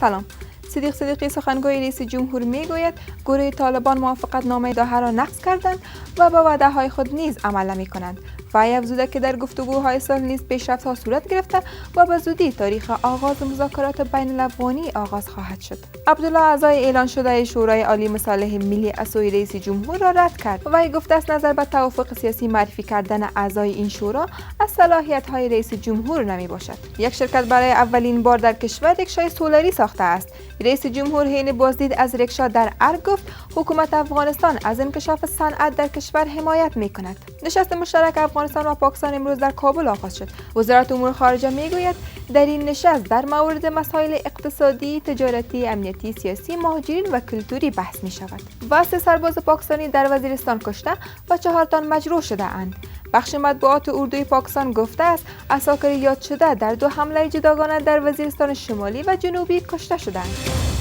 سلام. صدیقی سخنگوی رئیس جمهور میگوید گروه طالبان موافقت نامه دوحه را نقض کردند و به وعده های خود نیز عمل نمی کنند. وی افزوده که در گفتگوهای صلح نیز پیشرفت‌ها صورت گرفته و به زودی تاریخ آغاز مذاکرات بین الافغانی آغاز خواهد شد. عبدالله اعضاء اعلام شده شورا عالی مصالحه ملی از سوی رییس جمهور را رد کرد. وی گفته است نظر به توافق سیاسی معرفی کردن اعضای این شورا از صلاحیت‌های رئیس جمهور نمی باشد. یک شرکت برای اولین بار در کشور رکشای سولاری ساخته است. رئیس جمهور حین بازدید از رکشا در ارگ گفت حکومت افغانستان از انکشاف صنعت در کشور حمایت می‌کند. نشست مشترک افغانستان و پاکستان امروز در کابل آغاز شد. وزارت امور خارجه میگوید در این نشست در مورد مسائل اقتصادی، تجارتی، امنیتی، سیاسی، مهاجرین و کلتوری بحث می شود. و 3 سرباز پاکستانی در وزیرستان کشته و 4 تن مجروح شده اند. بخش مطبوعات اردوی پاکستان گفته است عساکر یاد شده در 2 حمله جداگانه در وزیرستان شمالی و جنوبی کشته شدند.